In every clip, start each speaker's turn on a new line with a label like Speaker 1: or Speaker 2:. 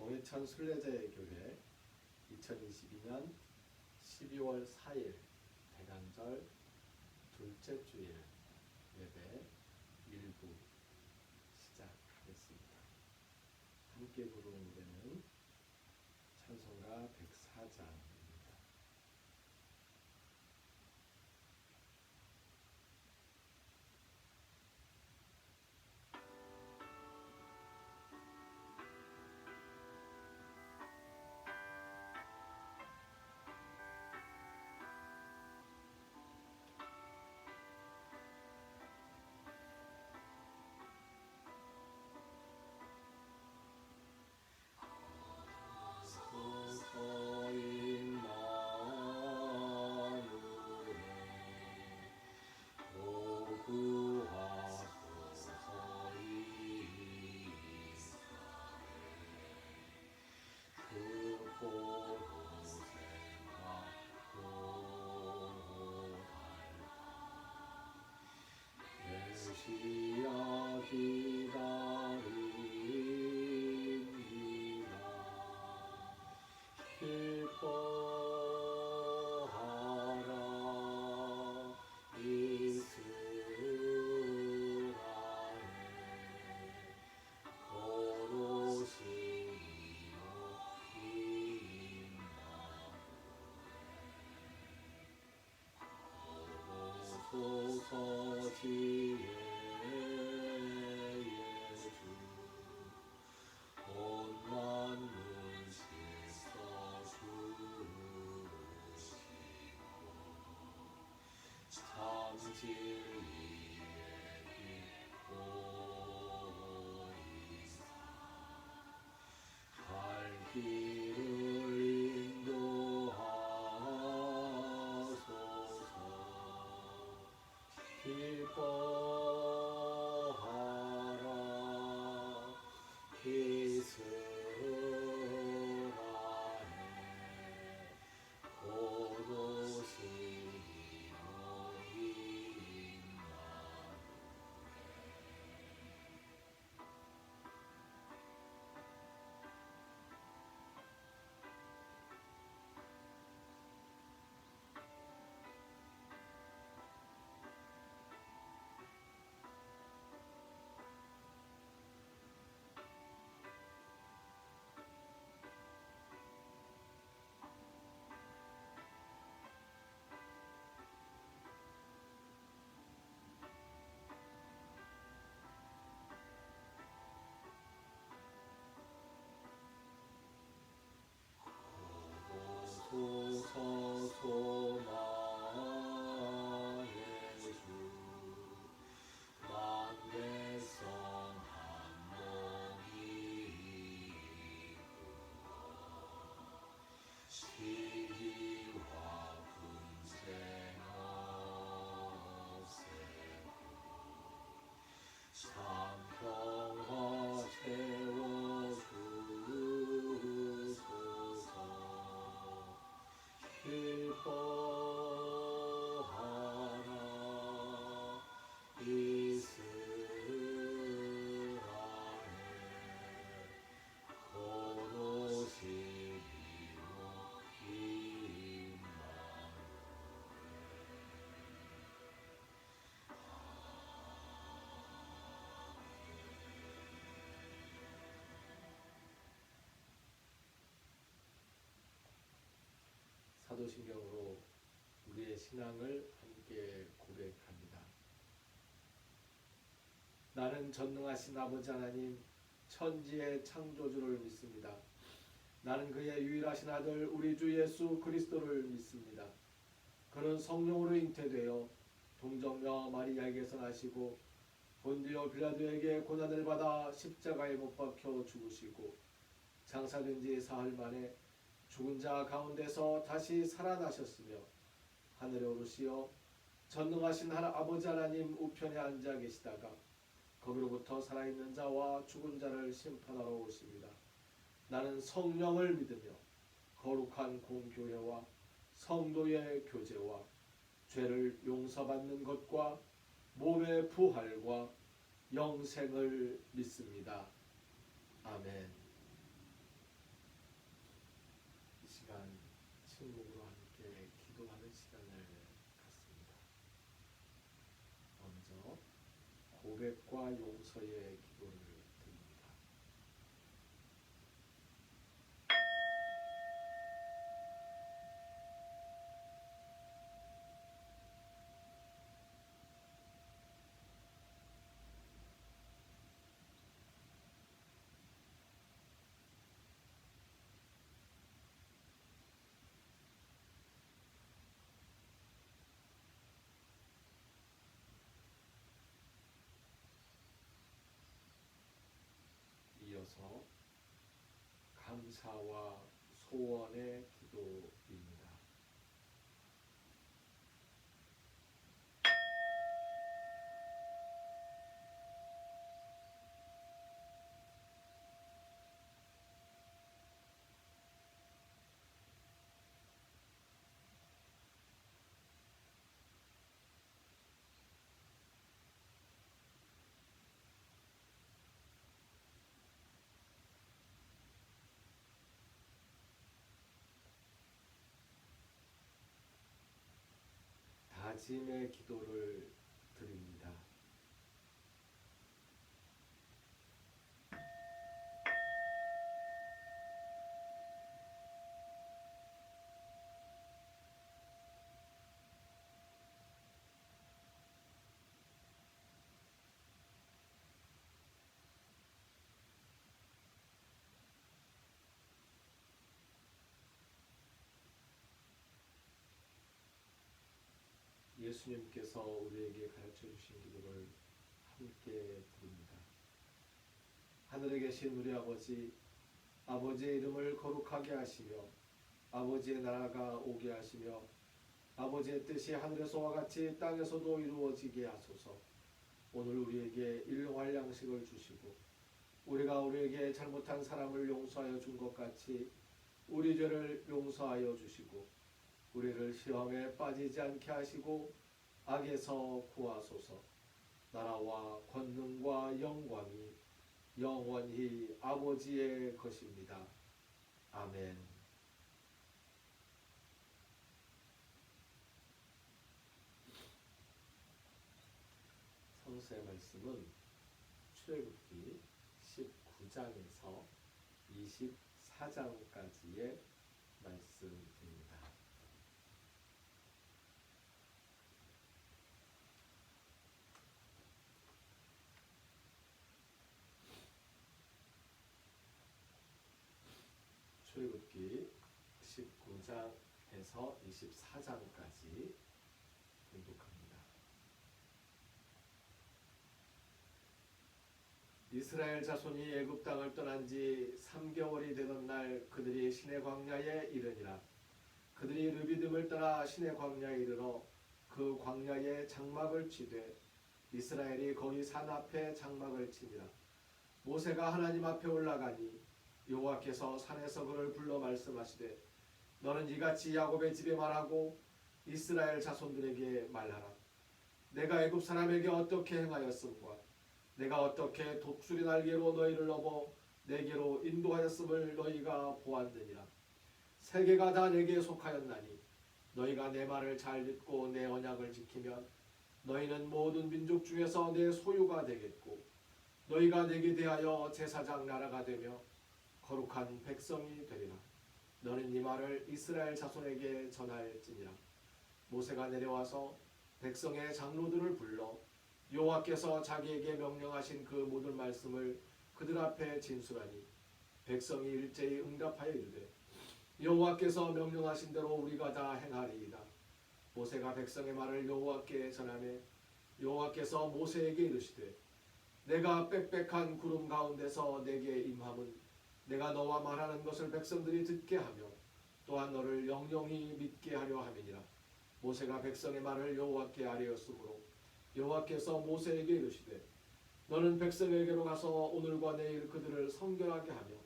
Speaker 1: 동해천 순례자의 교회 2022년 12월 4일 대간절 둘째 주일 예배 일부 시작하겠습니다. 함께 부르는 노래는 찬송가 104장 시야 기다립니다. 기뻐하라 이스라엘 거룩이요 임마누엘 오소서 지혜 갈 길을 인도하소서. 기뻐하라 이스라엘 고도시요 임마누엘. 소서 소망의 주 만대성 한몸이 시기와 분쟁 없애고 삼평화 채워주소서. 기뻐하라 이스라엘 거룩이요 임마누엘. 사도신경으로 우리의 신앙을 함께 고백합니다. 나는 전능하신 아버지 하나님 천지의 창조주를 믿습니다. 나는 그의 유일하신 아들 우리 주 예수 그리스도를 믿습니다. 그는 성령으로 잉태되어 동정녀 마리아에게서 나시고 본디오 빌라도에게 고난을 받아 십자가에 못 박혀 죽으시고 장사된 지 사흘 만에 죽은 자 가운데서 다시 살아나셨으며 하늘에 오르시어 전능하신 아버지 하나님 우편에 앉아 계시다가 거기로부터 살아있는 자와 죽은 자를 심판하러 오십니다. 나는 성령을 믿으며 거룩한 공교회와 성도의 교제와 죄를 용서받는 것과 몸의 부활과 영생을 믿습니다. 아멘. 고백과 용서의 기도를 드립니다. 이어서 감사와 소원의 기도입니다. 다짐의 기도를 드립니다. 예수님께서 우리에게 가르쳐 주신 기도를 함께 드립니다. 하늘에 계신 우리 아버지, 아버지의 이름을 거룩하게 하시며 아버지의 나라가 오게 하시며 아버지의 뜻이 하늘에서와 같이 땅에서도 이루어지게 하소서. 오늘 우리에게 일용할 양식을 주시고 우리가 우리에게 잘못한 사람을 용서하여 준 것 같이 우리 죄를 용서하여 주시고 우리를 시험에 빠지지 않게 하시고 악에서 구하소서. 나라와 권능과 영광이 영원히 아버지의 것입니다. 아멘. 성서의 말씀은 출애굽기 19장에서 24장까지의 말씀입니다. 출애굽기 19장에서 24장까지 공독합니다. 이스라엘 자손이 애굽 땅을 떠난 지 3개월이 되던 날 그들이 시내 광야에 이르니라. 그들이 르비딤을 따라 시내 광야에 이르러 그 광야에 장막을 치되 이스라엘이 거기 산 앞에 장막을 치니라. 모세가 하나님 앞에 올라가니 여호와께서 산에서 그를 불러 말씀하시되 너는 이같이 야곱의 집에 말하고 이스라엘 자손들에게 말하라. 내가 애굽 사람에게 어떻게 행하였음과 내가 어떻게 독수리 날개로 너희를 넘어 내게로 인도하였음을 너희가 보았느니라. 세계가 다 내게 속하였나니 너희가 내 말을 잘 듣고 내 언약을 지키면 너희는 모든 민족 중에서 내 소유가 되겠고 너희가 내게 대하여 제사장 나라가 되며 거룩한 백성이 되리라. 너는 이 말을 이스라엘 자손에게 전할지니라. 모세가 내려와서 백성의 장로들을 불러 여호와께서 자기에게 명령하신 그 모든 말씀을 그들 앞에 진술하니 백성이 일제히 응답하여 이르되 여호와께서 명령하신 대로 우리가 다 행하리이다. 모세가 백성의 말을 여호와께 전하매 여호와께서 모세에게 이르시되 내가 빽빽한 구름 가운데서 내게 임함은 내가 너와 말하는 것을 백성들이 듣게 하며 또한 너를 영영히 믿게 하려 함이니라. 모세가 백성의 말을 여호와께 아뢰었으므로 여호와께서 모세에게 이르시되 너는 백성에게로 가서 오늘과 내일 그들을 성결하게 하며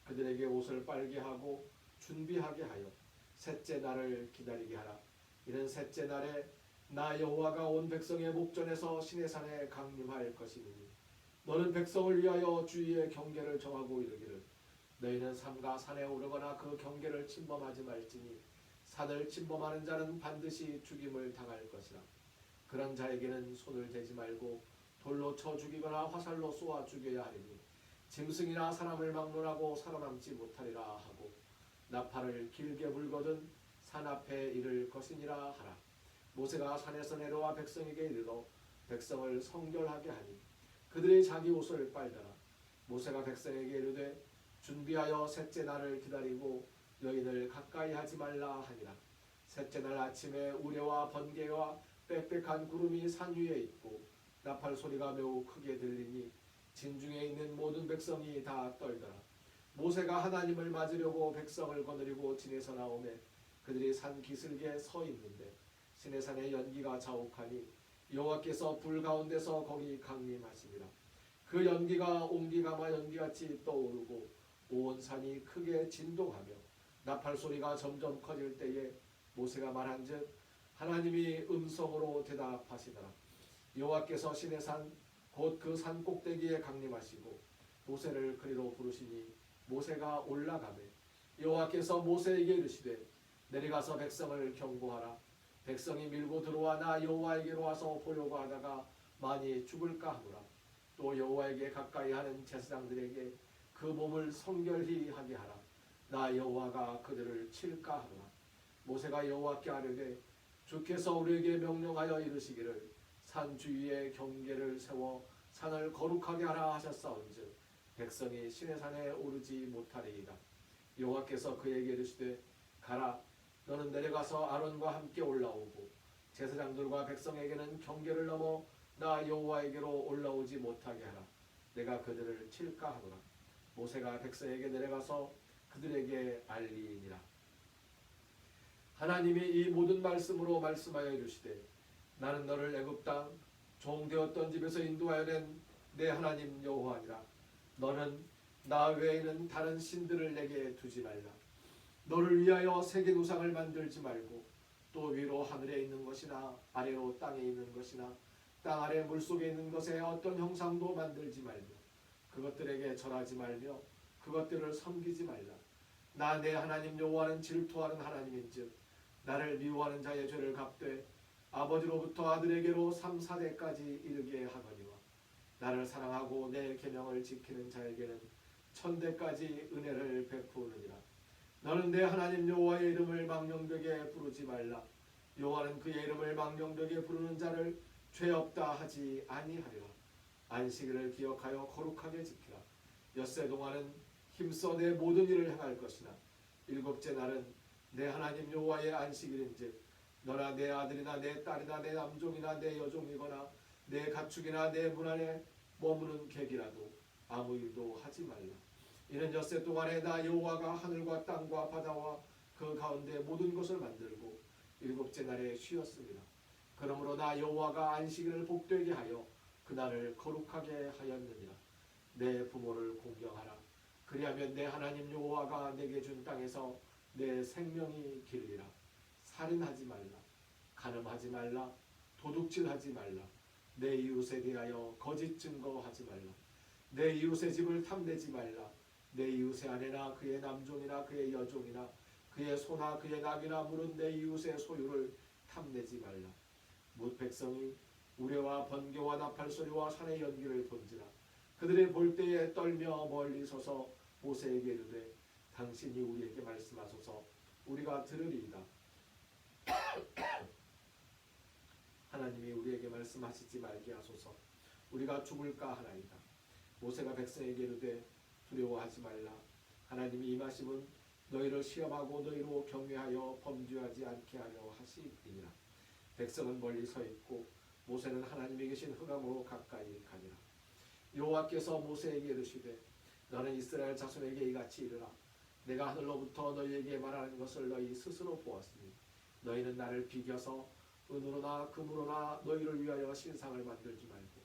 Speaker 1: 그들에게 옷을 빨게 하고 준비하게 하여 셋째 날을 기다리게 하라. 이는 셋째 날에 나 여호와가 온 백성의 목전에서 시내산에 강림할 것이니 너는 백성을 위하여 주위의 경계를 정하고 이르기를 너희는 삼가 산에 오르거나 그 경계를 침범하지 말지니 산을 침범하는 자는 반드시 죽임을 당할 것이라. 그런 자에게는 손을 대지 말고 돌로 쳐 죽이거나 화살로 쏘아 죽여야 하리니 짐승이나 사람을 막론하고 살아남지 못하리라 하고 나팔을 길게 불거든 산 앞에 이를 것이니라 하라. 모세가 산에서 내려와 백성에게 이르러 백성을 성결하게 하니 그들이 자기 옷을 빨더라. 모세가 백성에게 이르되 준비하여 셋째 날을 기다리고 여인을 가까이 하지 말라 하니라. 셋째 날 아침에 우레와 번개와 빽빽한 구름이 산 위에 있고 나팔 소리가 매우 크게 들리니 진중에 있는 모든 백성이 다 떨더라. 모세가 하나님을 맞으려고 백성을 거느리고 진에서 나오매 그들이 산 기슭에 서 있는데 시내산의 연기가 자욱하니 여호와께서 불 가운데서 거기 강림하시니라. 그 연기가 옹기가마 연기같이 떠오르고 온 산이 크게 진동하며 나팔 소리가 점점 커질 때에 모세가 말한즉 하나님이 음성으로 대답하시더라. 여호와께서 시내산 곧 그 산 꼭대기에 강림하시고 모세를 그리로 부르시니 모세가 올라가매 여호와께서 모세에게 이르시되 내려가서 백성을 경고하라. 백성이 밀고 들어와 나 여호와에게로 와서 보려고 하다가 많이 죽을까 하노라. 또 여호와에게 가까이 하는 제사장들에게 그 몸을 성결히 하게 하라. 나 여호와가 그들을 칠까 하노라. 모세가 여호와께 아뢰되 주께서 우리에게 명령하여 이르시기를 산 주위에 경계를 세워 산을 거룩하게 하라 하셨사온즉 백성이 시내산에 오르지 못하리이다. 여호와께서 그에게 이르시되 가라. 너는 내려가서 아론과 함께 올라오고 제사장들과 백성에게는 경계를 넘어 나 여호와에게로 올라오지 못하게 하라. 내가 그들을 칠까 하노라. 모세가 백성에게 내려가서 그들에게 알리니라. 하나님이 이 모든 말씀으로 말씀하여 이르시되 나는 너를 애굽 땅 종되었던 집에서 인도하여 낸 내 하나님 여호와니라. 너는 나 외에는 다른 신들을 내게 두지 말라. 너를 위하여 세계 우상을 만들지 말고 또 위로 하늘에 있는 것이나 아래로 땅에 있는 것이나 땅 아래 물속에 있는 것에 어떤 형상도 만들지 말며 그것들에게 절하지 말며 그것들을 섬기지 말라. 나 내 하나님 여호와는 질투하는 하나님인즉 나를 미워하는 자의 죄를 갚되 아버지로부터 아들에게로 3, 4대까지 이르게 하거니와 나를 사랑하고 내 계명을 지키는 자에게는 1000대까지 은혜를 베푸느니라. 너는 내 하나님 여호와의 이름을 망령되게 부르지 말라. 여호와는 그의 이름을 망령되게 부르는 자를 죄 없다 하지 아니하리라. 안식일을 기억하여 거룩하게 지키라. 엿새 동안은 힘써 내 모든 일을 행할 것이나 일곱째 날은 내 하나님 여호와의 안식일인즉 너나 내 아들이나 내 딸이나 내 남종이나 내 여종이거나 내 가축이나 내 문 안에 머무는 객이라도 아무 일도 하지 말라. 이는 엿새 동안에 나 여호와가 하늘과 땅과 바다와 그 가운데 모든 것을 만들고 일곱째 날에 쉬었습니다. 그러므로 나 여호와가 안식일을 복되게 하여 그날을 거룩하게 하였느니라. 내 부모를 공경하라. 그리하면 내 하나님 여호와가 내게 준 땅에서 내 생명이 길리라. 살인하지 말라. 간음하지 말라. 도둑질하지 말라. 내 이웃에 대하여 거짓 증거하지 말라. 내 이웃의 집을 탐내지 말라. 내 이웃의 아내나 그의 남종이나 그의 여종이나 그의 소나 그의 낙이나 물은 내 이웃의 소유를 탐내지 말라. 뭇 백성이 우레와 번개와 나팔 소리와 산의 연기를 본지라 그들이 볼 때에 떨며 멀리 서서 모세에게 이르되 당신이 우리에게 말씀하소서 우리가 들으리이다. 하나님이 우리에게 말씀하시지 말게 하소서 우리가 죽을까 하나이다. 모세가 백성에게 이르되 두려워하지 말라. 하나님이 임하심은 너희를 시험하고 너희로 경외하여 범죄하지 않게 하려 하시니라. 백성은 멀리 서 있고 모세는 하나님이 계신 흑암으로 가까이 가니라. 여호와께서 모세에게 이르시되 너는 이스라엘 자손에게 이같이 이르라. 내가 하늘로부터 너희에게 말하는 것을 너희 스스로 보았으니 너희는 나를 비겨서 은으로나 금으로나 너희를 위하여 신상을 만들지 말고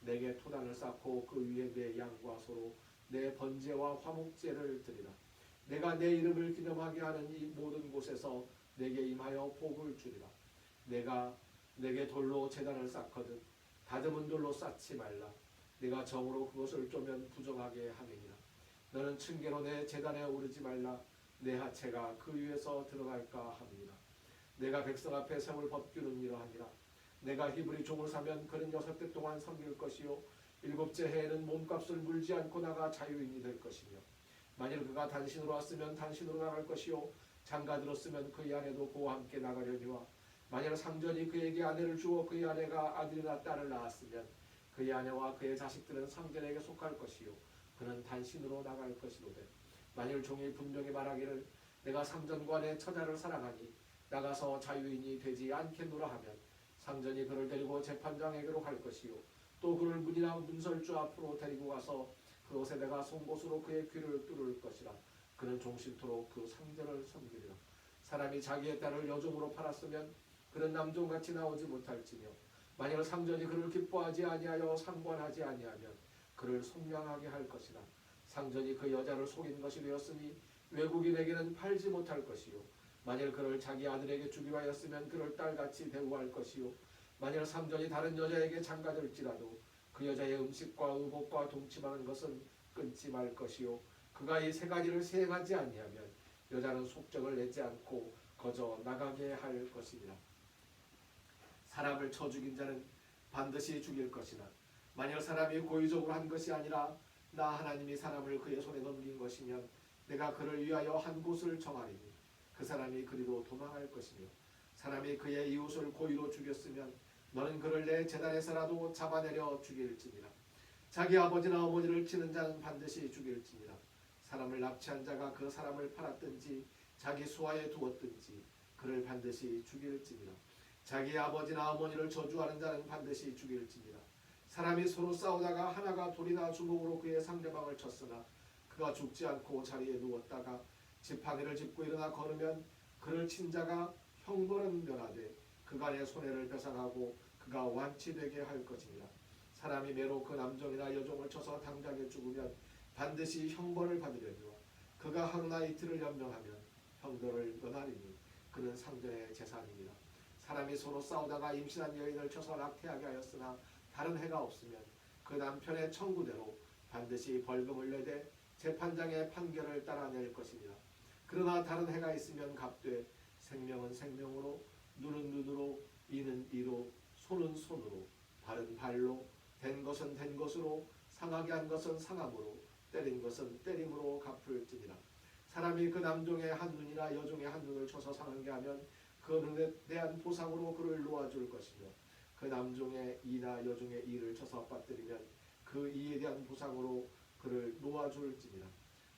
Speaker 1: 내게 토단을 쌓고 그 위에 내 양과 소로 내 번제와 화목제를 드리라. 내가 내 이름을 기념하게 하는 이 모든 곳에서 내게 임하여 복을 주리라. 내가 내게 돌로 제단을 쌓거든 다듬은 돌로 쌓지 말라. 내가 정으로 그것을 쪼면 부정하게 함이니라. 너는 층계로 내 제단에 오르지 말라. 내 하체가 그 위에서 들어갈까 함이니라. 내가 백성 앞에 세울 법규는 이러하니라. 내가 히브리 종을 사면 그는 6대 동안 섬길 것이요 7째 해에는 몸값을 물지 않고 나가 자유인이 될 것이며 만일 그가 단신으로 왔으면 단신으로 나갈 것이요 장가 들었으면 그의 아내도 그와 함께 나가려니와 만일 상전이 그에게 아내를 주어 그의 아내가 아들이나 딸을 낳았으면 그의 아내와 그의 자식들은 상전에게 속할 것이요 그는 단신으로 나갈 것이로되 만일 종이 분명히 말하기를 내가 상전과 내 처자를 사랑하니 나가서 자유인이 되지 않겠노라 하면 상전이 그를 데리고 재판장에게로 갈 것이요 또 그를 문이나 문설주 앞으로 데리고 가서 그곳에 내가 송곳으로 그의 귀를 뚫을 것이라 그는 종신토록 그 상전을 섬기리라. 사람이 자기의 딸을 여종으로 팔았으면 그는 남종같이 나오지 못할지며 만일 상전이 그를 기뻐하지 아니하여 상관하지 아니하면 그를 속량하게 할 것이라. 상전이 그 여자를 속인 것이 되었으니 외국인에게는 팔지 못할 것이요 만일 그를 자기 아들에게 주기로 하였으면 그를 딸같이 대우할 것이요 만일 상전이 다른 여자에게 장가들지라도 그 여자의 음식과 의복과 동침하는 것은 끊지 말 것이요 그가 이 세 가지를 시행하지 아니하면 여자는 속정을 내지 않고 거저 나가게 할 것이니라. 사람을 쳐 죽인 자는 반드시 죽일 것이나 만일 사람이 고의적으로 한 것이 아니라 나 하나님이 사람을 그의 손에 넘긴 것이면 내가 그를 위하여 한 곳을 정하리니 그 사람이 그리로 도망할 것이며 사람이 그의 이웃을 고의로 죽였으면 너는 그를 내 제단에서라도 잡아내려 죽일지니라. 자기 아버지나 어머니를 치는 자는 반드시 죽일지니라. 사람을 납치한 자가 그 사람을 팔았든지 자기 수하에 두었든지 그를 반드시 죽일지니라. 자기 아버지나 어머니를 저주하는 자는 반드시 죽일지니라. 사람이 서로 싸우다가 하나가 돌이나 주먹으로 그의 상대방을 쳤으나 그가 죽지 않고 자리에 누웠다가 지팡이를 짚고 일어나 걸으면 그를 친 자가 형벌은 면하되 그간의 손해를 배상하고 그가 완치되게 할 것이니라. 사람이 매로 그 남종이나 여종을 쳐서 당장에 죽으면 반드시 형벌을 받으려니와 그가 하루나 이틀을 연명하면 형벌을 면하리니 그는 상전의 재산이니라. 사람이 서로 싸우다가 임신한 여인을 쳐서 낙태하게 하였으나 다른 해가 없으면 그 남편의 청구대로 반드시 벌금을 내되 재판장의 판결을 따라낼 것이니라. 그러나 다른 해가 있으면 값되 생명은 생명으로 눈은 눈으로 이는 이로 손은 손으로 발은 발로 된 것은 된 것으로 상하게 한 것은 상함으로 때린 것은 때림으로 갚을지니라. 사람이 그 남종의 한 눈이나 여종의 한 눈을 쳐서 상하게 하면 그 눈에 대한 보상으로 그를 놓아줄 것이며 그 남종의 이나 여종의 이를 쳐서 빠뜨리면 그 이에 대한 보상으로 그를 놓아줄지니라.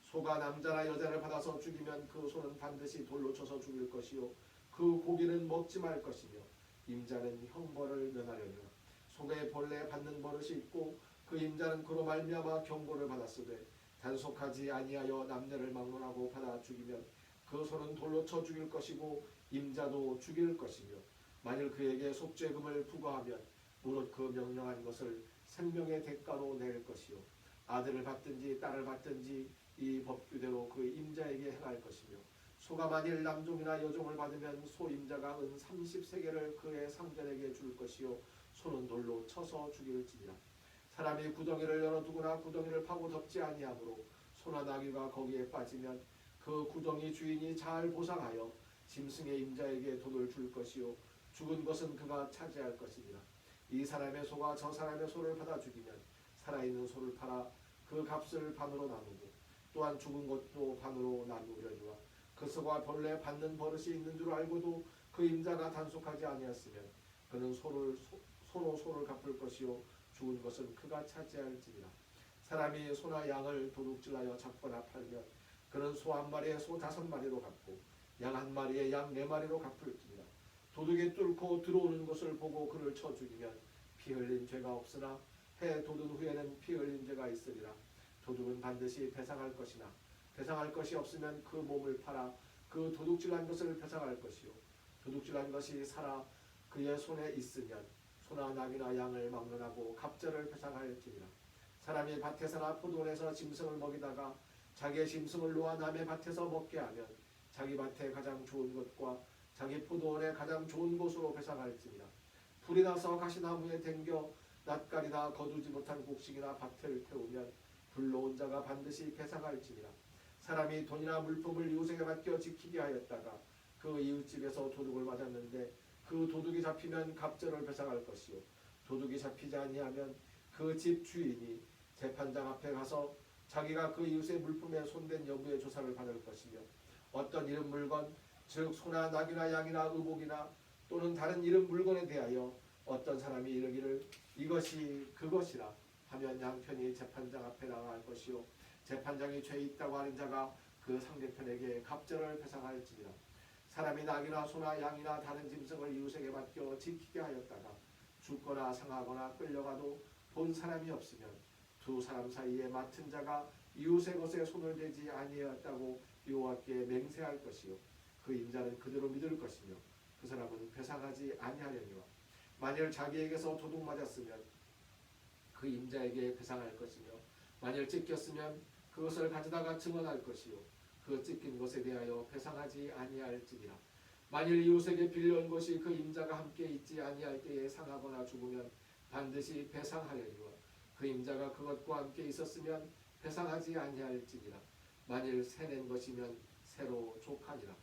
Speaker 1: 소가 남자나 여자를 받아서 죽이면 그 소는 반드시 돌로 쳐서 죽일 것이요 그 고기는 먹지 말 것이며 임자는 형벌을 면하려니와 소의 본래 받는 버릇이 있고 그 임자는 그로 말미암아 경고를 받았으되 단속하지 아니하여 남녀를 막론하고 받아 죽이면 그 소는 돌로 쳐 죽일 것이고 임자도 죽일 것이며 만일 그에게 속죄금을 부과하면 무릇 그 명령한 것을 생명의 대가로 낼 것이요 아들을 받든지 딸을 받든지 이 법규대로 그 임자에게 행할 것이며 소가 만일 남종이나 여종을 받으면 소 임자가 은 30세겔을 그의 상전에게 줄 것이요 소는 돌로 쳐서 죽일지니라. 사람이 구덩이를 열어두거나 구덩이를 파고 덮지 아니하므로 소나 나귀가 거기에 빠지면 그 구덩이 주인이 잘 보상하여 짐승의 임자에게 돈을 줄 것이요 죽은 것은 그가 차지할 것이니라. 이 사람의 소가 저 사람의 소를 받아 죽이면 살아있는 소를 팔아 그 값을 반으로 나누고 또한 죽은 것도 반으로 나누려니와 그 소가 본래 받는 버릇이 있는 줄 알고도 그 임자가 단속하지 아니었으면 그는 소로 소를 갚을 것이요 죽은 것은 그가 차지할지니라. 사람이 소나 양을 도둑질하여 잡거나 팔면 그는 소 한 마리에 소 5마리로 갚고 양 한 마리에 양 4마리로 갚을지니라. 도둑이 뚫고 들어오는 것을 보고 그를 쳐 죽이면 피 흘린 죄가 없으나 해 돋은 후에는 피 흘린 죄가 있으리라. 도둑은 반드시 배상할 것이나 배상할 것이 없으면 그 몸을 팔아 그 도둑질한 것을 배상할 것이요 도둑질한 것이 살아 그의 손에 있으면 소나 나귀나 양을 막론하고 갑절을 배상할지니라. 사람이 밭에서나 포도원에서 짐승을 먹이다가 자기의 짐승을 놓아 남의 밭에서 먹게 하면 자기 밭에 가장 좋은 것과 자기 포도원에 가장 좋은 곳으로 배상할지니라. 불이 나서 가시나무에 댕겨 낯가리나 거두지 못한 곡식이나 밭을 태우면 불러온 자가 반드시 배상할지니라. 사람이 돈이나 물품을 이웃에게 맡겨 지키게 하였다가 그 이웃집에서 도둑을 맞았는데 그 도둑이 잡히면 갑절을 배상할 것이요 도둑이 잡히지 아니하면 그 집 주인이 재판장 앞에 가서 자기가 그 이웃의 물품에 손댄 여부의 조사를 받을 것이며 어떤 이름 물건 즉 소나 낙이나 양이나 의복이나 또는 다른 이름 물건에 대하여 어떤 사람이 이르기를 이것이 그것이라 하면 양편이 재판장 앞에 나갈 것이요 재판장이 죄 있다고 하는 자가 그 상대편에게 갑절을 배상할지니라. 사람이 낙이나 소나 양이나 다른 짐승을 이웃에게 맡겨 지키게 하였다가 죽거나 상하거나 끌려가도 본 사람이 없으면 두 사람 사이에 맡은 자가 이웃의 것에 손을 대지 아니하였다고 여호와께 맹세할 것이요 그 인자는 그대로 믿을 것이며 그 사람은 배상하지 아니하려니와 만일 자기에게서 도둑 맞았으면 그 임자에게 배상할 것이며 만일 찢겼으면 그것을 가져다가 증언할 것이요 그 찢긴 것에 대하여 배상하지 아니할지니라. 만일 이웃에게 빌려온 것이 그 임자가 함께 있지 아니할 때에 상하거나 죽으면 반드시 배상하려니와 그 임자가 그것과 함께 있었으면 배상하지 아니할지니라. 만일 새낸 것이면 새로 족하니라.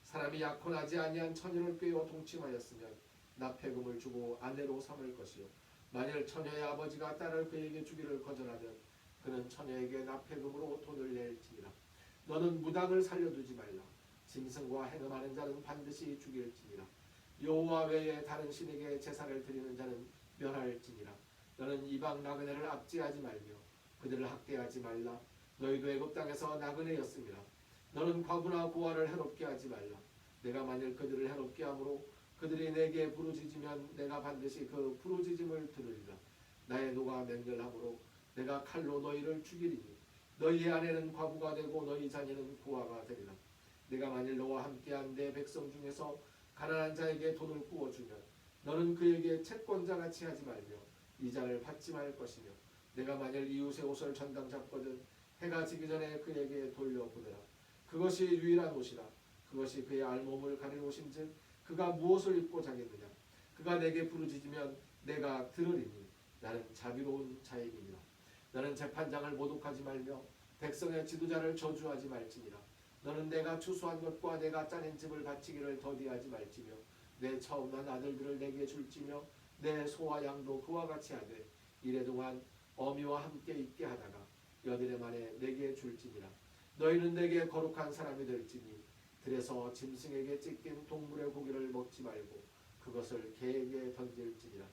Speaker 1: 사람이 약혼하지 아니한 처녀를 꾀어 동침하였으면 납폐금을 주고 아내로 삼을 것이요 만일 처녀의 아버지가 딸을 그에게 주기를 거절하면 그는 처녀에게 납폐금으로 돈을 낼지니라. 너는 무당을 살려두지 말라. 짐승과 행음하는 자는 반드시 죽일지니라. 여호와 외에 다른 신에게 제사를 드리는 자는 멸할지니라. 너는 이방 나그네를 압제하지 말며 그들을 학대하지 말라. 너희도 애굽 땅에서 나그네였음이라. 너는 과부나 고아를 해롭게 하지 말라. 내가 만일 그들을 해롭게 함으로 그들이 내게 부르짖으면 내가 반드시 그 부르짖음을 들으리라. 나의 노가 맹렬함으로 내가 칼로 너희를 죽이리니 너희의 아내는 과부가 되고 너희 자녀는 고아가 되리라. 내가 만일 너와 함께한 내 백성 중에서 가난한 자에게 돈을 구워주면 너는 그에게 채권자같이 하지 말며 이자를 받지 말 것이며 내가 만일 이웃의 옷을 전당 잡거든 해가 지기 전에 그에게 돌려보내라. 그것이 유일한 옷이라. 그것이 그의 알몸을 가린 옷인즉 그가 무엇을 입고 자겠느냐. 그가 내게 부르짖으면 내가 들으리니 나는 자비로운 자임이니라. 너는 재판장을 모독하지 말며 백성의 지도자를 저주하지 말지니라. 너는 내가 추수한 것과 내가 짜낸 집을 바치기를 더디하지 말지며 내 처음 난 아들들을 내게 줄지며 내 소와 양도 그와 같이 하되 이래동안 어미와 함께 있게 하다가 여드레 만에 내게 줄지니라. 너희는 내게 거룩한 사람이 될지니 들에서 짐승에게 찢긴 동물의 고기를 먹지 말고 그것을 개에게 던질지니라.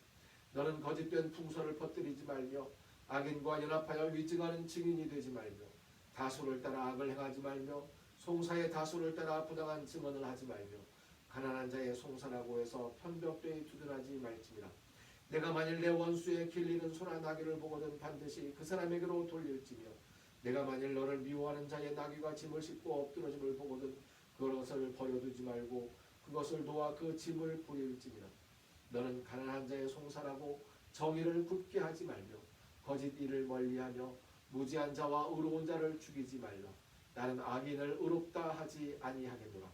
Speaker 1: 너는 거짓된 풍설을 퍼뜨리지 말며 악인과 연합하여 위증하는 증인이 되지 말며 다수를 따라 악을 행하지 말며 송사의 다수를 따라 부당한 증언을 하지 말며 가난한 자의 송사라고 해서 편벽되이 두둔하지 말지니라. 내가 만일 내 원수의 길리는 소나 나귀를 보거든 반드시 그 사람에게로 돌릴지며 내가 만일 너를 미워하는 자의 나귀가 짐을 싣고 엎드러짐을 보거든 그것을 버려두지 말고 그것을 놓아 그 짐을 부릴지니라. 너는 가난한 자의 송사라고 정의를 굳게 하지 말며 거짓 일을 멀리하며 무지한 자와 의로운 자를 죽이지 말라. 나는 악인을 의롭다 하지 아니하겠노라.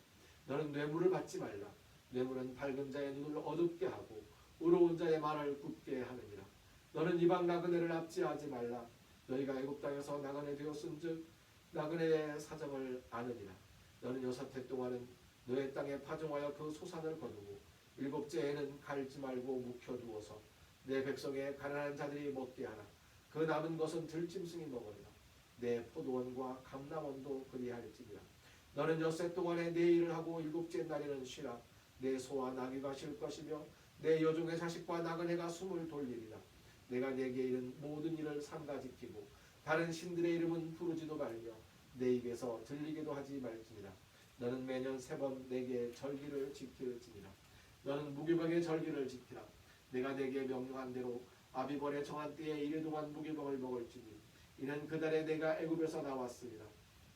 Speaker 1: 너는 뇌물을 받지 말라. 뇌물은 밝은 자의 눈을 어둡게 하고 의로운 자의 말을 굳게 하느니라. 너는 이방 나그네를 압제하지 말라. 너희가 애굽 땅에서 나그네 되었은즉 나그네의 사정을 아느니라. 너는 6해 동안은 너의 땅에 파종하여 그 소산을 거두고 7째에는 갈지 말고 묵혀두어서 내 백성의 가난한 자들이 먹게 하라. 그 남은 것은 들짐승이 먹으리라. 내 포도원과 감람원도 그리할지니라. 너는 6해 동안에 내 일을 하고 7째 날에는 쉬라. 내 소와 나귀가 쉴 것이며 내 여종의 자식과 나그네가 숨을 돌리리라. 내가 내게 이른 모든 일을 삼가 지키고 다른 신들의 이름은 부르지도 말며 내 입에서 들리기도 하지 말지니라. 너는 매년 3번 내게 절기를 지킬지니라. 너는 무교병의 절기를 지키라. 내가 내게 명령한 대로 아비벌의 정한 때에 이래동안 무교병을 먹을지니 이는 그날에 내가 애굽에서 나왔으리라.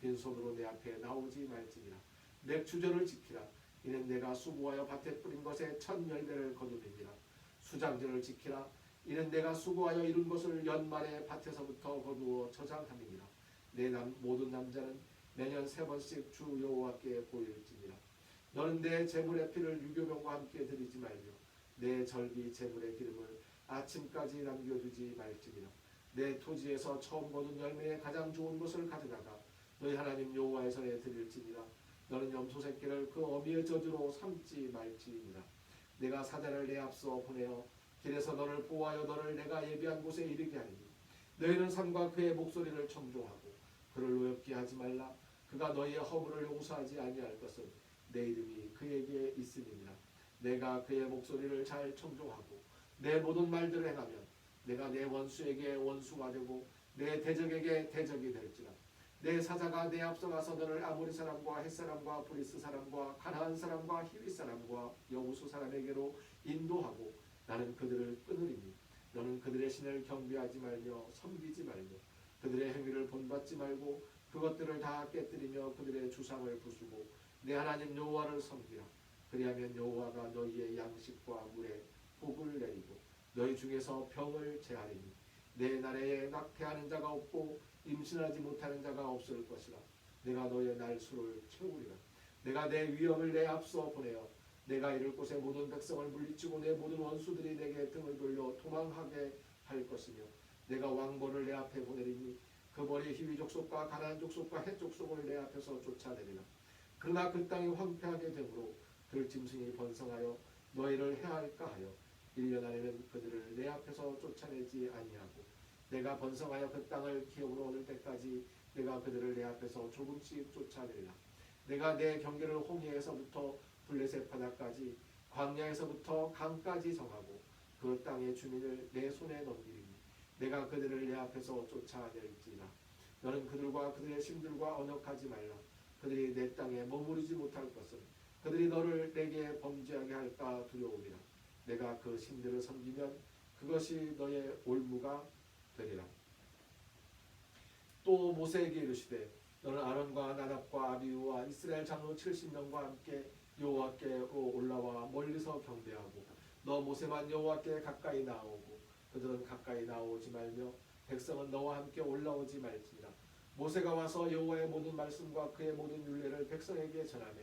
Speaker 1: 빈손으로 내 앞에 나오지 말지니라. 내 주절을 지키라. 이는 내가 수고하여 밭에 뿌린 것에 첫 열매를 거두느니라. 수장절을 지키라. 이는 내가 수고하여 이룬 것을 연말에 밭에서부터 거두어 저장함이니라. 내 모든 남자는 매년 3번씩 주 여호와께 보일지니라. 너는 내 제물의 피를 유교병과 함께 드리지 말며 내 절기 제물의 기름을 아침까지 남겨두지 말지니라. 내 토지에서 처음 거둔 열매의 가장 좋은 것을 가져다가 너희 하나님 여호와의 전에 드릴지니라. 너는 염소 새끼를 그 어미의 저주로 삼지 말지니라. 내가 사자를 내 앞서 보내어 길에서 너를 보호하여 너를 내가 예비한 곳에 이르게 하리니 너희는 산과 그의 목소리를 청종하고 그를 노엽게 하지 말라. 그가 너희의 허물을 용서하지 아니할 것은 내 이름이 그에게 있음이니라. 내가 그의 목소리를 잘 청종하고 내 모든 말들을 행하면 내가 내 원수에게 원수가 되고 내 대적에게 대적이 될지라. 내 사자가 내 앞서가서 너를 아모리 사람과 헷 사람과 브리스 사람과 가나안 사람과 히위 사람과 여부수 사람에게로 인도하고 나는 그들을 끊으리니 너는 그들의 신을 경배하지 말며 섬기지 말며 그들의 행위를 본받지 말고 그것들을 다 깨뜨리며 그들의 주상을 부수고 내 하나님 여호와를 섬기라. 그리하면 여호와가 너희의 양식과 물에 복을 내리고 너희 중에서 병을 제하리니 내 나라에 낙태하는 자가 없고 임신하지 못하는 자가 없을 것이라. 내가 너의 날수를 채우리라. 내가 내 위엄을 내 앞서 보내어 내가 이를 곳에 모든 백성을 물리치고 내 모든 원수들이 내게 등을 돌려 도망하게 할 것이며 내가 왕벌을 내 앞에 보내리니 그 벌이 히위 족속과 가나안 족속과 헷 족속을 내 앞에서 쫓아내리라. 그러나 그 땅이 황폐하게 되므로 들짐승이 번성하여 너희를 해할까 하여 1년 안에는 그들을 내 앞에서 쫓아내지 아니하고 내가 번성하여 그 땅을 기업으로 얻을 때까지 내가 그들을 내 앞에서 조금씩 쫓아내리라. 내가 내 경계를 홍해에서부터 블레셋 바다까지 광야에서부터 강까지 정하고 그 땅의 주민을 내 손에 넘기리니 내가 그들을 내 앞에서 쫓아낼지라. 너는 그들과 그들의 신들과 언역하지 말라. 그들이 내 땅에 머무르지 못할 것은 그들이 너를 내게 범죄하게 할까 두려우리라. 내가 그 신들을 섬기면 그것이 너의 올무가 되리라. 또 모세에게 이르시되 너는 아론과 나답과 아비후와 이스라엘 장로 70명과 함께 여호와께로 올라와 멀리서 경배하고 너 모세만 여호와께 가까이 나오고 그들은 가까이 나오지 말며 백성은 너와 함께 올라오지 말지니라. 모세가 와서 여호와의 모든 말씀과 그의 모든 율례를 백성에게 전하며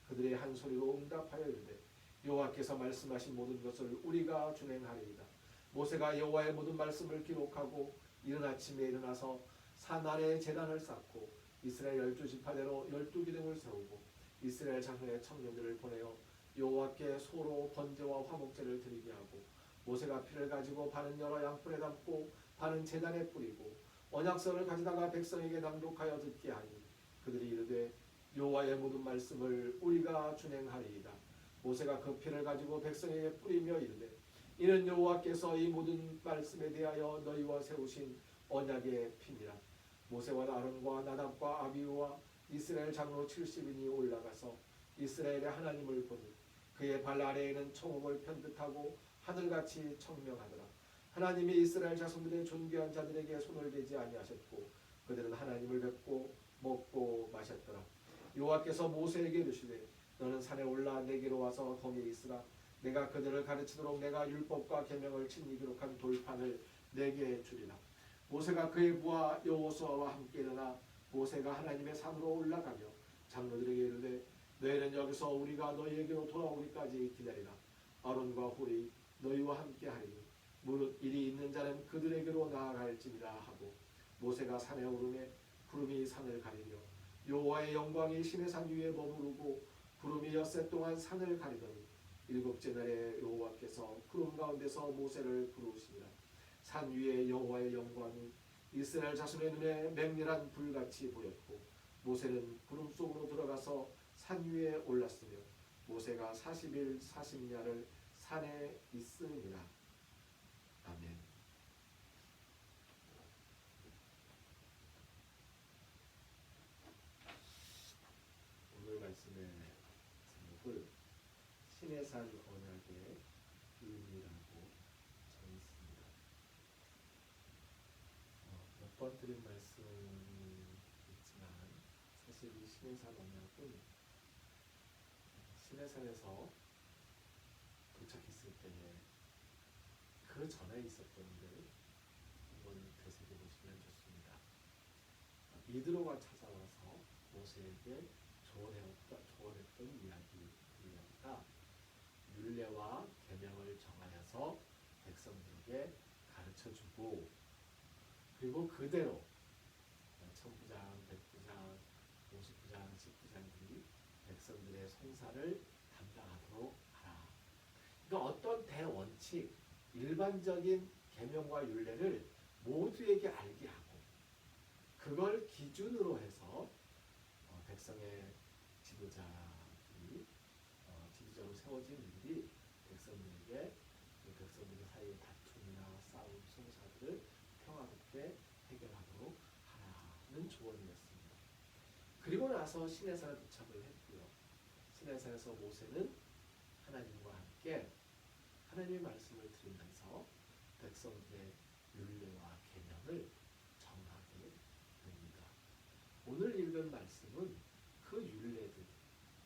Speaker 1: 그들의 한 소리로 응답하여 이르되 여호와께서 말씀하신 모든 것을 우리가 준행하리이다. 모세가 여호와의 모든 말씀을 기록하고 이른 아침에 일어나서 산 아래에 제단을 쌓고 이스라엘 12지파대로 12기둥을 세우고 이스라엘 장로의 청년들을 보내어 여호와께 소로 번제와 화목제를 드리게 하고 모세가 피를 가지고 반은 여러 양풀에 담고 반은 제단에 뿌리고 언약서를 가져다가 백성에게 낭독하여 듣게 하니 그들이 이르되 여호와의 모든 말씀을 우리가 준행하리이다. 모세가 그 피를 가지고 백성에게 뿌리며 이르되 이는 여호와께서 이 모든 말씀에 대하여 너희와 세우신 언약의 피니라. 모세와 아론과 나답과 아비후와 이스라엘 장로 70인이 올라가서 이스라엘의 하나님을 보니 그의 발 아래에는 청옥을 편듯하고 하늘같이 청명하더라. 하나님이 이스라엘 자손들의 존귀한 자들에게 손을 대지 아니하셨고 그들은 하나님을 뵙고 먹고 마셨더라. 여호와께서 모세에게 이르시되 너는 산에 올라 내게로 와서 거기에 있으라. 내가 그들을 가르치도록 내가 율법과 계명을 친히 기록한 돌판을 내게 주리라. 모세가 그의 부하 여호수아와 함께 일어나 모세가 하나님의 산으로 올라가며 장로들에게 이르되 너희는 여기서 우리가 너희에게로 돌아오기까지 기다리라. 아론과 홀이 너희와 함께 하리니 무릇 일이 있는 자는 그들에게로 나아갈지니라 하고 모세가 산에 오르매 구름이 산을 가리며 여호와의 영광이 시내산 위에 머무르고 구름이 엿새 동안 산을 가리더니 일곱째 날에 여호와께서 구름 가운데서 모세를 부르시니라. 산 위에 여호와의 영광이 이스라엘 자손의 눈에 맹렬한 불같이 보였고 모세는 구름 속으로 들어가서 산 위에 올랐으며 모세가 40일 40야를 산에 있으니라. 아멘. 오늘 말씀의 제목을 시내산 언약의 의미라고 정했습니다. 몇 번 드린 말씀이 있지만 사실 이 시내산 언약은 시내산에서 도착했을 때에 그 전에 있었던 일을 한번 되새겨보시면 좋습니다. 이드로가 찾아와서 모세에게 조언했던 이야기가 율례와 계명을 정하여서 백성들에게 가르쳐주고 그리고 그대로 천부장, 백부장, 50부장, 10부장들이 백성들의 송사를 담당하도록 하라. 그러니까 어떤 대원칙, 일반적인 계명과 율례를 모두에게 알게 하고 그걸 기준으로 해서 백성의 지도자들이 지도자로 세워진 이들이 백성들에게 그 백성들 사이의 다툼이나 싸움, 송사들을 평화롭게 해결하도록 하라는 조언이었습니다. 그리고 나서 시내산에 도착을 했고요. 시내산에서 모세는 하나님과 함께 하나님의 말씀을 들으면서 백성들의 율례와 계명을 정하게 됩니다. 오늘 읽은 말씀은 그 율례들,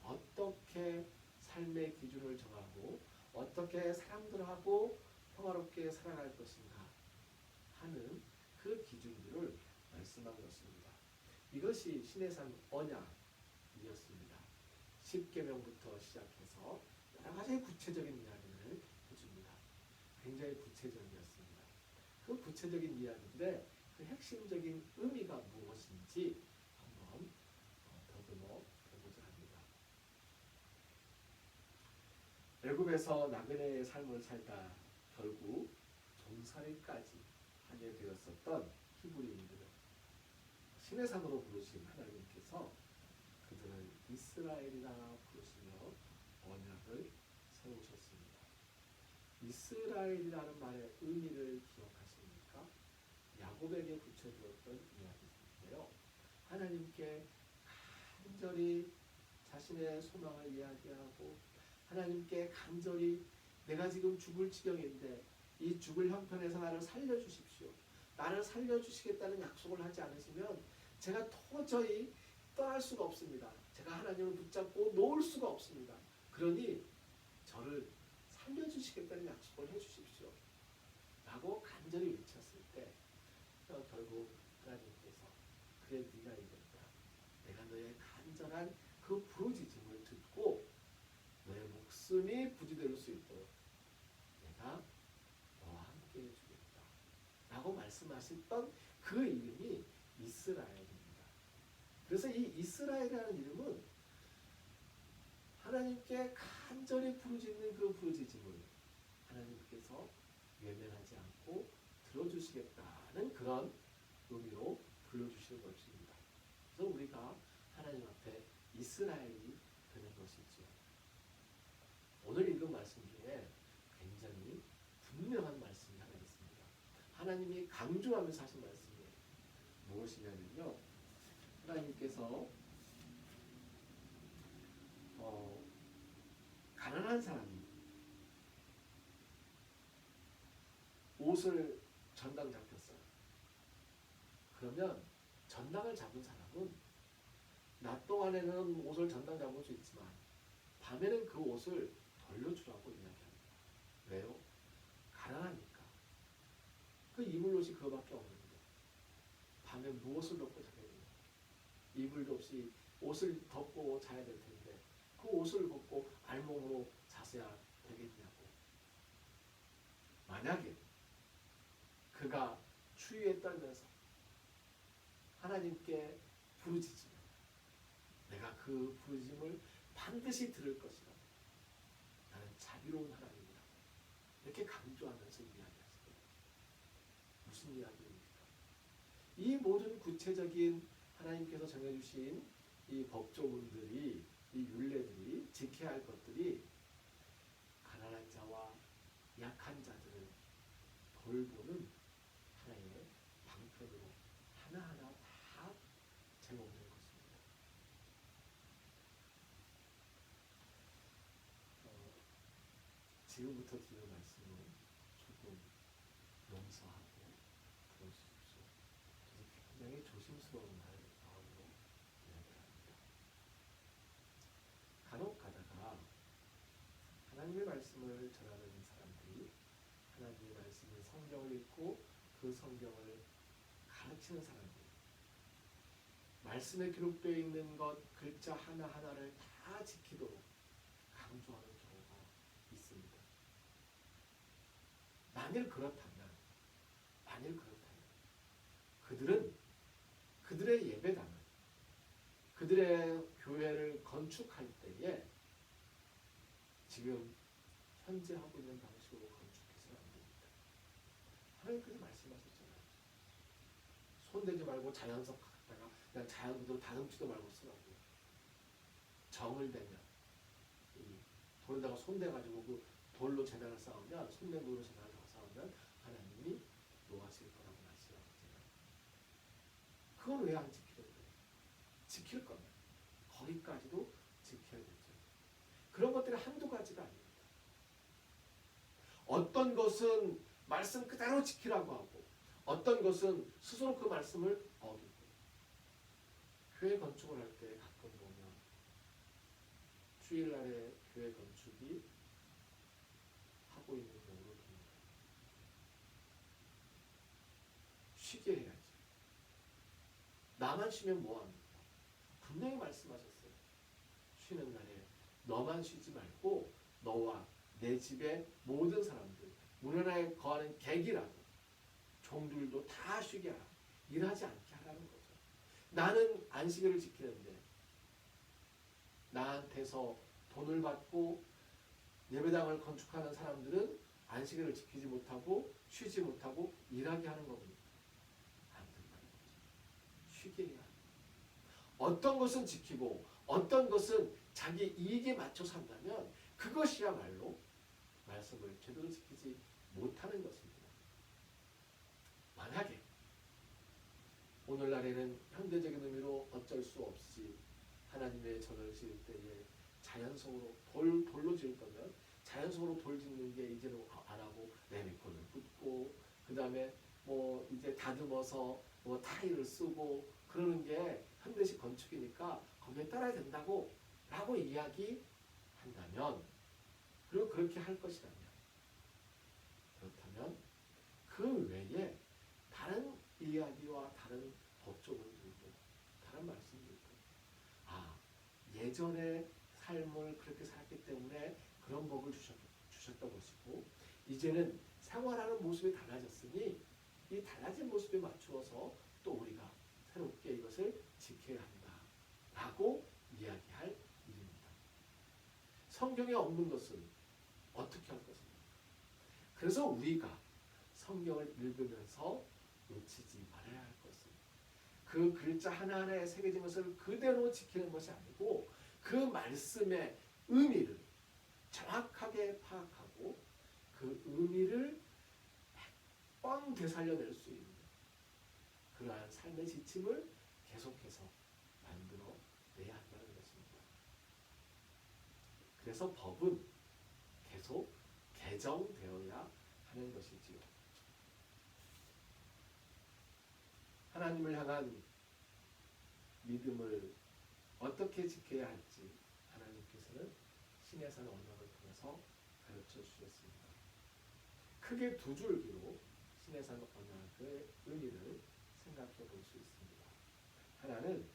Speaker 1: 어떻게 삶의 기준을 정하고 어떻게 사람들하고 평화롭게 살아갈 것인가 하는 그 기준들을 말씀한 것입니다. 이것이 시내산 언약이었습니다. 10계명부터 시작해서 여러 가지 구체적인 이야기를 해줍니다. 굉장히 구체적이었습니다. 그 구체적인 이야기들의 그 핵심적인 의미가 무엇인지 한번 더듬어 보고자 합니다. 애굽에서 나그네의 삶을 살다 결국 종살이까지 하게 되었었던 히브리인들은 시내산으로 부르신 하나님께서 그들을 이스라엘이라 부르시며 언약을 세우셨습니다. 이스라엘이라는 말의 의미를 기억하십니까? 야곱에게 붙여주었던 이야기인데요. 하나님께 간절히 자신의 소망을 이야기하고 하나님께 간절히 내가 지금 죽을 지경인데 이 죽을 형편에서 나를 살려주십시오. 나를 살려주시겠다는 약속을 하지 않으시면 제가 도저히 떠날 수가 없습니다. 제가 하나님을 붙잡고 놓을 수가 없습니다. 그러니 저를 살려주시겠다는 약속을 해주십시오. 라고 간절히 외쳤을 때 결국 하나님께서 그래 네가 이겼다. 내가 너의 간절한 그 부르짖음을 듣고 너의 목숨이 부지될 수 있도록 내가 너와 함께 해주겠다. 라고 말씀하셨던 그 이름이 이스라엘입니다. 그래서 이 이스라엘이라는 이름은 하나님께 간절히 부르짖는 그 부르짖음을 하나님께서 외면하지 않고 들어주시겠다는 그런 의미로 불러주시는 것입니다. 그래서 우리가 하나님 앞에 이스라엘이 되는 것이죠. 오늘 읽은 말씀 중에 굉장히 분명한 말씀이 하나 있습니다. 하나님이 강조하면서 하신 말씀이 무엇이냐면요. 하나님께서 가난한 사람이 옷을 전당 잡혔어요. 그러면 전당을 잡은 사람은 낮 동안에는 옷을 전당 잡을 수 있지만 밤에는 그 옷을 돌려주라고 이야기합니다. 왜요? 가난하니까. 그 입을 옷이 그거밖에 없는데 밤에 무엇을 덮고 자겠느냐. 이불도 없이 옷을 덮고 자야 될 텐데 그 옷을 벗고 알몸으로 자서야 되겠냐고. 만약에 그가 추위에 떨면서 하나님께 부르짖으면 내가 그 부르짖음을 반드시 들을 것이라. 나는 자비로운 하나님이다. 이렇게 강조하면서 이야기하시거든요. 무슨 이야기입니까? 이 모든 구체적인 하나님께서 정해주신 이 법조문들이, 이 율례들이, 지켜야 할 것들이 가난한 자와 약한 자들을 돌보는 하나의 방편으로 하나하나 다 제공된 것입니다. 지금부터 드리는 말씀은 조금 용서하고 들어주십시오. 그래서 굉장히 조심스러운 마음으로 이야기합니다. 간혹 가다가 하나님의 말씀을 전하는 사람들이 하나님의 말씀을 성경을 읽고 그 성경을 가르치는 사람들, 말씀에 기록되어 있는 것 글자 하나하나를 다 지키도록 강조하는 경우가 있습니다. 만일 그렇다면 그들은 그들의 예배당을, 그들의 교회를 건축할 때에 지금 현재 하고 있는 방식으로 건축해서는 안 됩니다. 하나님께서 말씀하셨잖아요. 손대지 말고 자연석 갖다가 그냥 자연 그대로 다듬지도 말고 쓰라고. 정을 대면 이 돌에다가 손대가지고 그 돌로 재단을 쌓으면 손댄 돌로 재단을 쌓으면 하나님이 노하실 거라고 말씀하셨잖아요. 그건 왜 안 지키려고 그래요? 지킬 거면 거기까지도 지켜야 되죠. 그런 것들이 한두 가지가 아닙니다. 어떤 것은 말씀 그대로 지키라고 하고 어떤 것은 스스로 그 말씀을 어기고 교회 건축을 할 때 가끔 보면 주일날에 교회 건축이 하고 있는 경우를 봅니다. 쉬게 해야지. 나만 쉬면 뭐합니까? 분명히 말씀하셨어요. 쉬는 날에 너만 쉬지 말고 너와 내 집의 모든 사람들 문 안에 거하는 객이라도 종들도 다 쉬게 하라. 일하지 않게 하라는 거죠. 나는 안식일을 지키는데 나한테서 돈을 받고 예배당을 건축하는 사람들은 안식일을 지키지 못하고 쉬지 못하고 일하게 하는 겁니다. 안 된다는 거죠. 쉬게 해야 합니다. 어떤 것은 지키고 어떤 것은 자기 이익에 맞춰 산다면 그것이야말로 말씀을 제대로 지키지 못하는 것입니다. 만약에 오늘날에는 현대적인 의미로 어쩔 수 없이 하나님의 전을 지을 때에 자연성으로 돌로 지을 거면 자연성으로 돌 짓는 게 이제는 안 하고 레미콘을 붓고 그 다음에 뭐 이제 다듬어서 뭐 타일을 쓰고 그러는 게 현대식 건축이니까 거기에 따라야 된다고 라고 이야기한다면 그리고 그렇게 할 것이라면 그렇다면 그 외에 다른 이야기와 다른 법조문들도 다른 말씀들도 예전의 삶을 그렇게 살았기 때문에 그런 법을 주셨던 것이고 이제는 생활하는 모습이 달라졌으니 이 달라진 모습에 맞추어서 또 우리가 새롭게 이것을 지켜야 한다라고 이야기할 일입니다. 성경에 없는 것은 어떻게 할 것입니까? 그래서 우리가 성경을 읽으면서 놓치지 말아야 할 것은 그 글자 하나하나에 새겨진 것을 그대로 지키는 것이 아니고 그 말씀의 의미를 정확하게 파악하고 그 의미를 100번 되살려낼 수 있는 그러한 삶의 지침을 계속해서 만들어 내야 한다는 것입니다. 그래서 법은 계속 개정되어야 하는 것이지요. 하나님을 향한 믿음을 어떻게 지켜야 할지 하나님께서는 신해산 언약을 통해서 가르쳐 주셨습니다. 크게 두 줄기로 신해산 언약의 의미를 생각해 볼 수 있습니다. 하나는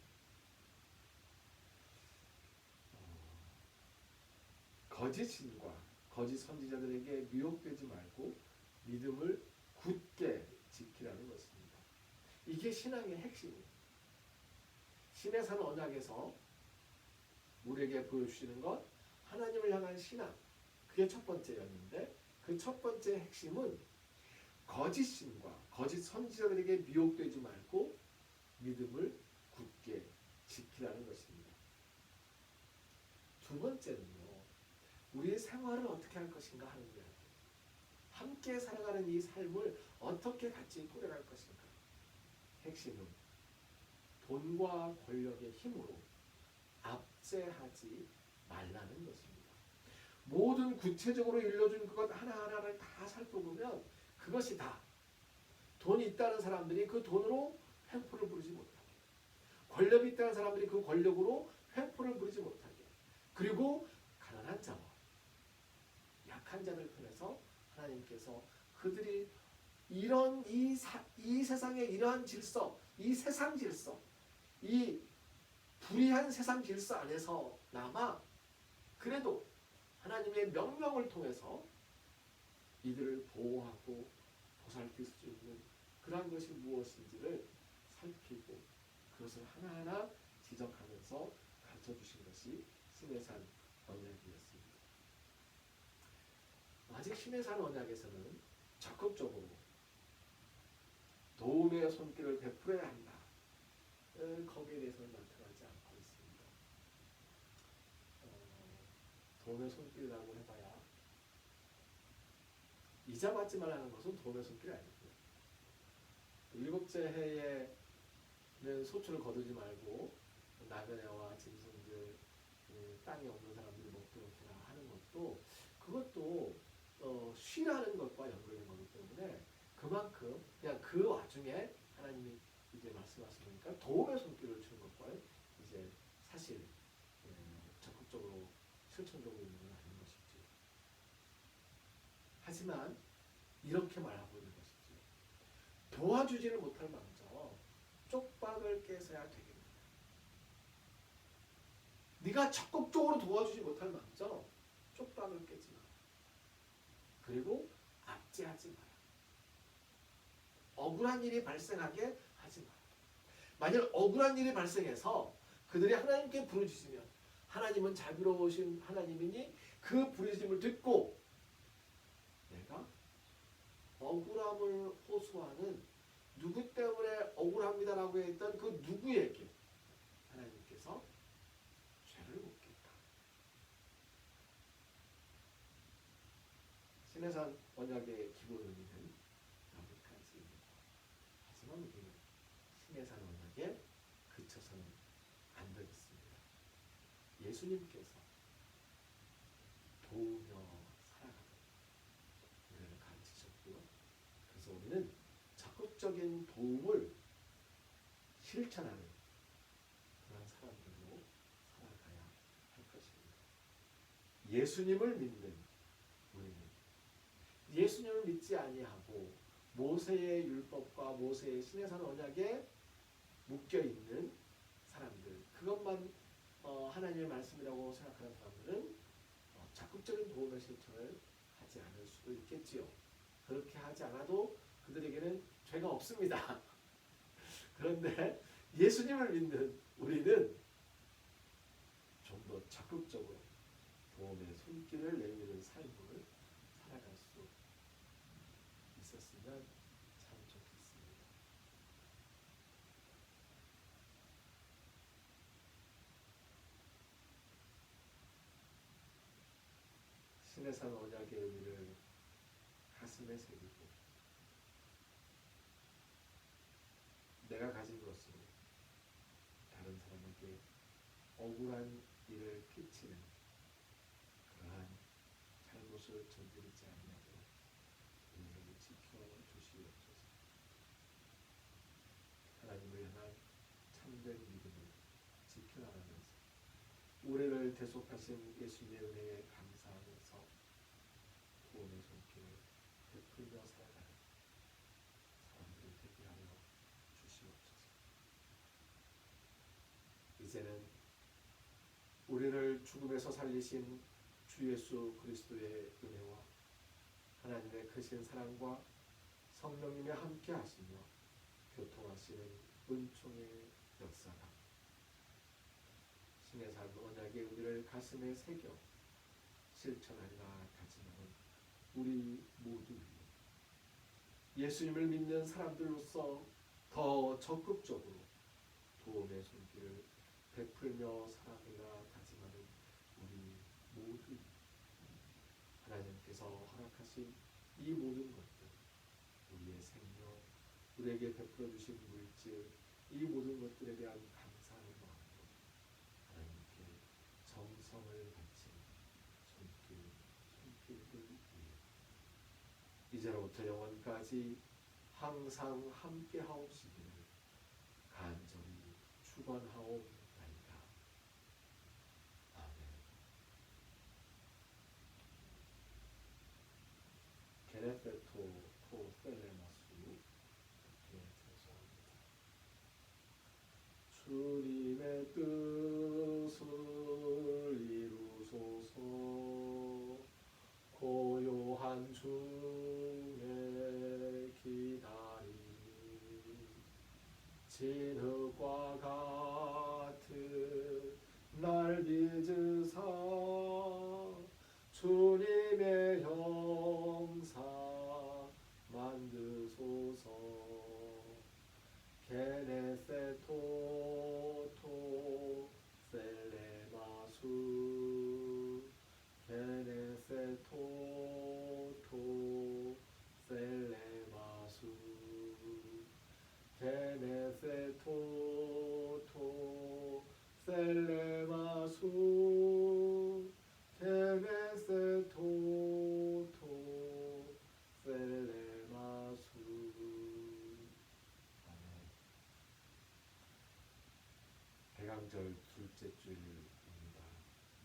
Speaker 1: 거짓 신과 거짓 선지자들에게 미혹되지 말고 믿음을 굳게 지키라는 것입니다. 이게 신앙의 핵심이에요. 신해산 언약에서 우리에게 보여주시는 것 하나님을 향한 신앙 그게 첫 번째였는데 그 첫 번째 핵심은 거짓 신과 거짓 선지자들에게 미혹되지 말고 믿음을 굳게 지키라는 것입니다. 두 번째는요. 우리의 생활을 어떻게 할 것인가 하는 거예요. 함께 살아가는 이 삶을 어떻게 같이 꾸려갈 것인가. 핵심은 돈과 권력의 힘으로 압제하지 말라는 것입니다. 모든 구체적으로 일러준 그것 하나하나를 다 살펴보면 그것이 다 돈이 있다는 사람들이 그 돈으로 횡포를 부리지 못하게 권력이 있다는 사람들이 그 권력으로 횡포를 부리지 못하게 그리고 가난한 자와 약한 자를 편해서 하나님께서 그들이 이런 이 세상의 이러한 질서 이 세상 질서 이 불의한 세상 질서 안에서나마 그래도 하나님의 명령을 통해서 이들을 보호하고 보살필 수 있는 그러한 것이 무엇인지를 살피고 그것을 하나하나 지적하면서 가르쳐 주신 것이 신해산 언약이었습니다. 아직 신의 산 언약에서는 적극적으로 도움의 손길을 베풀어야 한다. 거기에 대해서는 나타나지 않고 있습니다. 도움의 손길이라고 해봐야 이자 받지 말라는 것은 도움의 손길이 아니고요. 일곱째 해에는 소출을 거두지 말고 나그네와 짐승들, 땅이 없는 사람들이 먹도록 해라 하는 것도 그것도 쉬라는 것과 연결된 거기 때문에 그만큼 그냥 그 와중에 하나님이 이제 말씀하시니까 도움의 손길을 주는 것과 이제 사실 적극적으로 실천적으로 있는 건 아닌 것이죠. 하지만 이렇게 말하고 있는 것이죠. 도와주지를 못할 망정 쪽박을 깨서야 되겠느냐. 네가 적극적으로 도와주지 못할 망정 쪽박을 깨지 마라. 그리고 압제하지 마라. 억울한 일이 발생하게 하지 마라. 만약 억울한 일이 발생해서 그들이 하나님께 부르짖으면 하나님은 자비로우신 하나님이니 그 부르짖음을 듣고 내가 억울함을 호소하는 누구 때문에 억울합니다라고 했던 그 누구에게 하나님께서 죄를 묻겠다. 신해산 언약의 기본 의미는 여기까지입니다. 하지만 우리는 신해산 언약에 그쳐서는 안 되겠습니다. 예수님께서 도우며 살아가는 우리를 가르치셨고요. 그래서 우리는 적극적인 도움을 실천하는 그런 사람들로 살아가야 할 것입니다. 예수님을 믿는 우리는 예수님을 믿지 아니하고 모세의 율법과 모세의 신해산 언약에 묶여 있는 사람들, 그것만 하나님의 말씀이라고 생각하는 사람들은 적극적인 도움의 실천을 하지 않을 수도 있겠지요. 그렇게 하지 않아도 그들에게는 죄가 없습니다. 그런데 예수님을 믿는 우리는 좀 더 적극적으로 도움의 손길을 내미는 삶을 살아갈 수 있었으면 참 좋겠습니다. 신해산 언약의 의미를 가슴에 새기고 내가 가진 것으로 다른 사람에게 억울한 일을 끼치는 그러한 잘못을 저지르지 아니하도록 우리를 지켜주시옵소서. 하나님을 향한 참된 믿음을 지켜나가면서 우리를 대속하신 예수님의 은혜에 감사하면서 구원의 손길을 베풀며 살아가는 사람들이 되게 하여 주시옵소서. 이제는 우리를 죽음에서 살리신 주 예수 그리스도의 은혜와 하나님의 크신 사랑과 성령님의 함께 하시며 교통하시는 은총의 역사가 신의 삶 언약의 의미를 가슴에 새겨 실천하리라 다짐하는 우리 모두 예수님을 믿는 사람들로서 더 적극적으로 도움의 손길을 베풀며 살아가리라 다짐하는 우리 모두 하나님께서 허락하신 이 모든 것들, 우리의 생명, 우리에게 베풀어 주신 물질, 이 모든 것들에 대한 감사하는 마음으로 하나님께 정성을 바친 손길을 위해 이제로부터 영원까지 항상 함께 하옵시기를 간절히 축원하옵나이다. 아멘. 게네페토 토셀레마수 이렇게 찬송합니다. 주님의 뜻을 이루소서. 고요한 중에 기다리니 진흙과 테베세토토 셀레마수 테베세토토 셀레마수. 아멘. 대강절 둘째 주일입니다.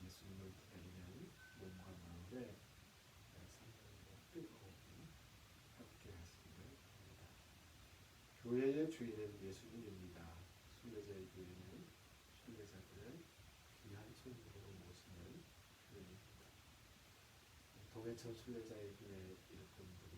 Speaker 1: 예수님을 기다리는 몸과 마음에 성령의 뜨거움이 함께 하시기를 바랍니다. 교회의 주인은 예수님입니다. 순례자의 교회는 순례자들을 귀한 손님으로 모시는 교회입니다. 동해천 순례자의 교회 일꾼들은